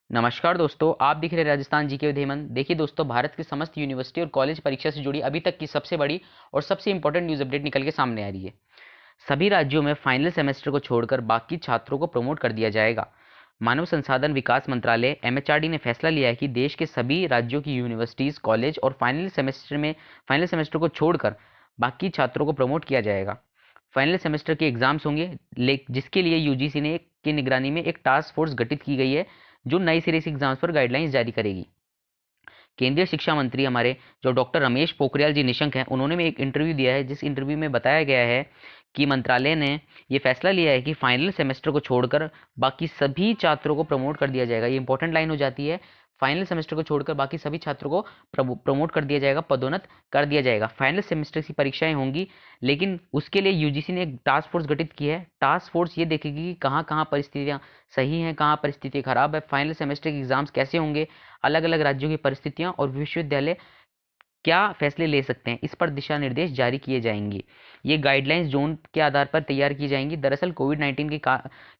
नमस्कार दोस्तों, आप दिख रहे हैं राजस्थान जीके विद हेमंत। देखिए दोस्तों, भारत की समस्त यूनिवर्सिटी और कॉलेज परीक्षा से जुड़ी अभी तक की सबसे बड़ी और सबसे इंपॉर्टेंट न्यूज़ अपडेट निकल के सामने आ रही है। सभी राज्यों में फाइनल सेमेस्टर को छोड़कर बाकी छात्रों को प्रमोट कर दिया जाएगा। मानव संसाधन विकास मंत्रालय एमएचआरडी ने फैसला लिया है कि देश के सभी राज्यों की यूनिवर्सिटीज, कॉलेज और फाइनल सेमेस्टर को छोड़कर बाकी छात्रों को प्रमोट किया जाएगा। फाइनल सेमेस्टर के एग्जाम्स होंगे, जिसके लिए यूजीसी ने की निगरानी में एक टास्क फोर्स गठित की गई है, जो नई सीरीज के एग्जाम्स पर गाइडलाइंस जारी करेगी। केंद्रीय शिक्षा मंत्री हमारे जो डॉक्टर रमेश पोखरियाल जी निशंक हैं, उन्होंने भी एक इंटरव्यू दिया है, जिस इंटरव्यू में बताया गया है कि मंत्रालय ने ये फैसला लिया है कि फाइनल सेमेस्टर को छोड़कर बाकी सभी छात्रों को प्रमोट कर दिया जाएगा। ये इंपॉर्टेंट लाइन हो जाती है। फाइनल सेमेस्टर को छोड़कर बाकी सभी छात्रों को प्रमोट कर दिया जाएगा, पदोन्नत कर दिया जाएगा। फाइनल सेमेस्टर की परीक्षाएं होंगी, लेकिन उसके लिए यूजीसी ने एक टास्क फोर्स गठित की है। टास्क फोर्स ये देखेगी कि कहाँ कहाँ परिस्थितियाँ सही हैं, कहाँ परिस्थिति खराब है, फाइनल सेमेस्टर के एग्जाम्स कैसे होंगे, अलग अलग राज्यों की परिस्थितियां और विश्वविद्यालय क्या फैसले ले सकते हैं, इस पर दिशा निर्देश जारी किए जाएंगे। ये गाइडलाइंस जोन के आधार पर तैयार की जाएंगी। दरअसल कोविड-19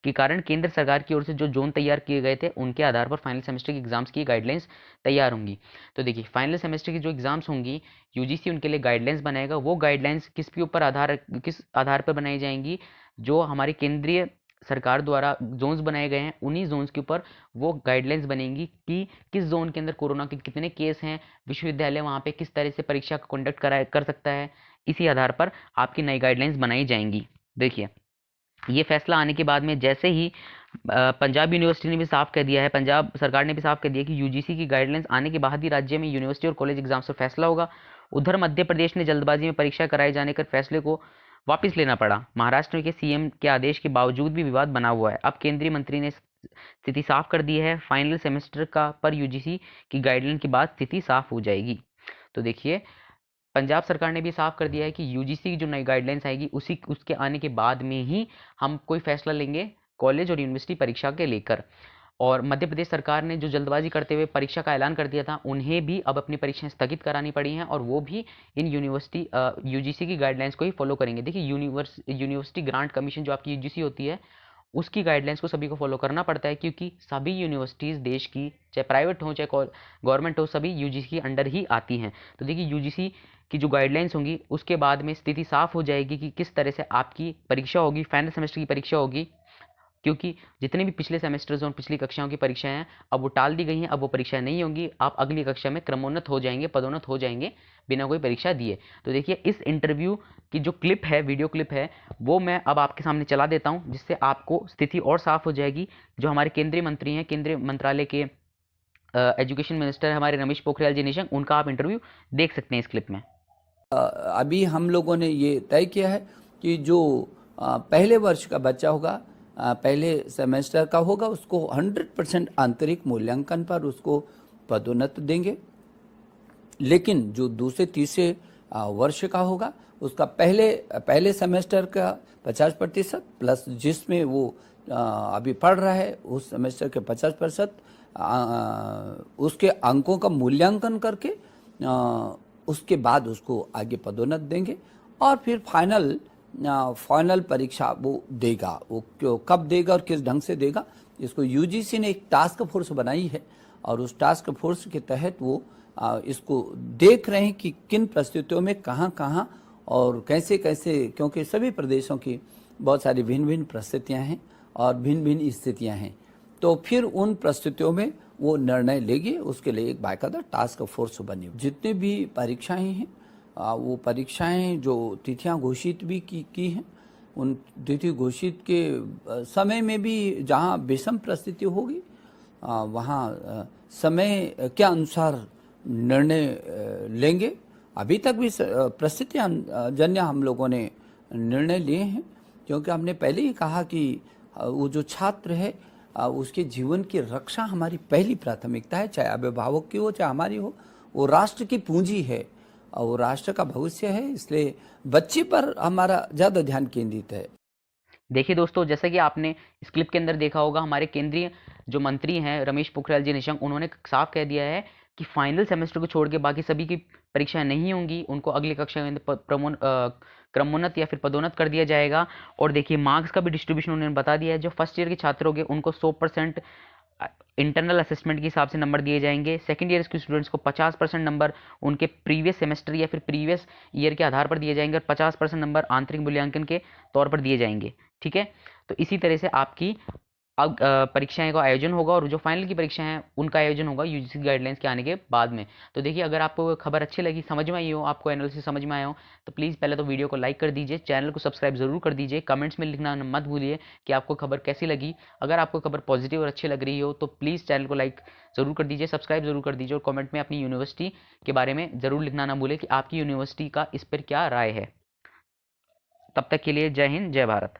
के कारण केंद्र सरकार की ओर से जो जोन तैयार किए गए थे, उनके आधार पर फाइनल सेमेस्टर की एग्जाम्स की गाइडलाइंस तैयार होंगी। तो देखिए, फाइनल सेमेस्टर की जो एग्जाम्स होंगी, यूजीसी उनके लिए गाइडलाइंस बनाएगा। वो गाइडलाइंस किस आधार पर बनाई जाएंगी? जो हमारी केंद्रीय सरकार द्वारा जोन्स बनाए गए हैं, उन्हीं जोन्स के ऊपर वो गाइडलाइंस बनेंगी कि किस जोन के अंदर कोरोना के कितने केस हैं, विश्वविद्यालय वहाँ पे किस तरह से परीक्षा का कंडक्ट कर सकता है। इसी आधार पर आपकी नई गाइडलाइंस बनाई जाएंगी। देखिए, ये फैसला आने के बाद में जैसे ही पंजाब यूनिवर्सिटी ने भी साफ कह दिया है, पंजाब सरकार ने भी साफ कह दिया कि यूजीसी की गाइडलाइंस आने के बाद ही राज्य में यूनिवर्सिटी और कॉलेज एग्जाम्स पर फैसला होगा। उधर मध्य प्रदेश ने जल्दबाजी में परीक्षा कराए जाने के फैसले को वापस लेना पड़ा। महाराष्ट्र के सीएम के आदेश के बावजूद भी विवाद बना हुआ है। अब केंद्रीय मंत्री ने स्थिति साफ कर दी है। फाइनल सेमेस्टर का पर यूजीसी की गाइडलाइन के बाद स्थिति साफ हो जाएगी। तो देखिए, पंजाब सरकार ने भी साफ कर दिया है कि यूजीसी की जो नई गाइडलाइंस आएगी, उसके आने के बाद में ही हम कोई फैसला लेंगे कॉलेज और यूनिवर्सिटी परीक्षा के लेकर। और मध्य प्रदेश सरकार ने जो जल्दबाजी करते हुए परीक्षा का ऐलान कर दिया था, उन्हें भी अब अपनी परीक्षाएं स्थगित करानी पड़ी हैं, और वो भी इन यूनिवर्सिटी यूजीसी की गाइडलाइंस को ही फॉलो करेंगे। देखिए, यूनिवर्सिटी ग्रांट कमीशन जो आपकी यूजीसी होती है, उसकी गाइडलाइंस को सभी को फॉलो करना पड़ता है, क्योंकि सभी यूनिवर्सिटीज़ देश की, चाहे प्राइवेट हो चाहे गवर्नमेंट हो, सभी यूजीसी के अंडर ही आती हैं। तो देखिए, यूजीसी की जो गाइडलाइंस होंगी, उसके बाद में स्थिति साफ हो जाएगी कि किस तरह से आपकी परीक्षा होगी, फाइनल सेमेस्टर की परीक्षा होगी। क्योंकि जितने भी पिछले सेमेस्टर्स और पिछली कक्षाओं की परीक्षाएं हैं, अब वो टाल दी गई हैं। अब वो परीक्षाएं नहीं होंगी। आप अगली कक्षा में क्रमोन्नत हो जाएंगे, पदोन्नत हो जाएंगे बिना कोई परीक्षा दिए। तो देखिए, इस इंटरव्यू की जो क्लिप है, वीडियो क्लिप है, वो मैं अब आपके सामने चला देता हूं, जिससे आपको स्थिति और साफ हो जाएगी। जो हमारे केंद्रीय मंत्री हैं, केंद्रीय मंत्रालय के एजुकेशन मिनिस्टर हमारे रमेश पोखरियाल जी निशंक, उनका आप इंटरव्यू देख सकते हैं इस क्लिप में। अभी हम लोगों ने ये तय किया है कि जो पहले वर्ष का बच्चा होगा, पहले सेमेस्टर का होगा, उसको 100% आंतरिक मूल्यांकन पर उसको पदोन्नत देंगे। लेकिन जो दूसरे तीसरे वर्ष का होगा, उसका पहले सेमेस्टर का 50% प्लस जिसमें वो अभी पढ़ रहा है, उस सेमेस्टर के 50% उसके अंकों का मूल्यांकन करके उसके बाद उसको आगे पदोन्नत देंगे। और फिर फाइनल परीक्षा वो देगा। वो कब देगा और किस ढंग से देगा, इसको यूजीसी ने एक टास्क फोर्स बनाई है, और उस टास्क फोर्स के तहत वो इसको देख रहे हैं कि किन परिस्थितियों में कहाँ कहाँ और कैसे कैसे, क्योंकि सभी प्रदेशों की बहुत सारी भिन्न भिन्न परिस्थितियाँ हैं और भिन्न भिन्न स्थितियाँ हैं। तो फिर उन परिस्थितियों में वो निर्णय लेगी। उसके लिए एक बाकायदा टास्क फोर्स बनी। जितनी भी परीक्षाएं हैं, वो परीक्षाएं जो तिथियां घोषित भी की हैं, उन तिथि घोषित के समय में भी जहां विषम परिस्थिति होगी, वहां समय के अनुसार निर्णय लेंगे। अभी तक भी परिस्थितियां जन्य हम लोगों ने निर्णय लिए हैं, क्योंकि हमने पहले ही कहा कि वो जो छात्र है, उसके जीवन की रक्षा हमारी पहली प्राथमिकता है, चाहे अभिभावक की हो चाहे हमारी हो। वो राष्ट्र की पूंजी है और वो राष्ट्र का भविष्य है, इसलिए बच्चे पर हमारा ज़्यादा ध्यान केंद्रित है। देखिए दोस्तों, जैसा कि आपने इस क्लिप के अंदर देखा होगा, हमारे केंद्रीय जो मंत्री हैं रमेश पोखरियाल जी निशंक, उन्होंने साफ कह दिया है कि फाइनल सेमेस्टर को छोड़ के बाकी सभी की परीक्षाएं नहीं होंगी, उनको अगली कक्षा में क्रमोन्नत या फिर पदोन्नत कर दिया जाएगा। और देखिए, मार्क्स का भी डिस्ट्रीब्यूशन उन्होंने बता दिया है। जो फर्स्ट ईयर के छात्र होंगे, उनको 100% इंटरनल असेसमेंट के हिसाब से नंबर दिए जाएंगे। सेकंड ईयर के स्टूडेंट्स को 50% नंबर उनके प्रीवियस सेमेस्टर या फिर प्रीवियस ईयर के आधार पर दिए जाएंगे और 50% नंबर आंतरिक मूल्यांकन के तौर पर दिए जाएंगे। ठीक है, तो इसी तरह से आपकी अब परीक्षाएं का आयोजन होगा और जो फाइनल की परीक्षाएं हैं उनका आयोजन होगा यूजीसी गाइडलाइंस के आने के बाद में। तो देखिए, अगर आपको खबर अच्छी लगी, समझ में आई हो, आपको एनालिसिस समझ में आया हो, तो प्लीज़ पहले तो वीडियो को लाइक कर दीजिए, चैनल को सब्सक्राइब जरूर कर दीजिए, कमेंट्स में लिखना मत भूलिए कि आपको खबर कैसी लगी। अगर आपको खबर पॉजिटिव और अच्छी लग रही हो तो प्लीज़ चैनल को लाइक जरूर कर दीजिए, सब्सक्राइब जरूर कर दीजिए और कमेंट में अपनी यूनिवर्सिटी के बारे में जरूर लिखना ना भूलें कि आपकी यूनिवर्सिटी का इस पर क्या राय है। तब तक के लिए जय हिंद, जय भारत।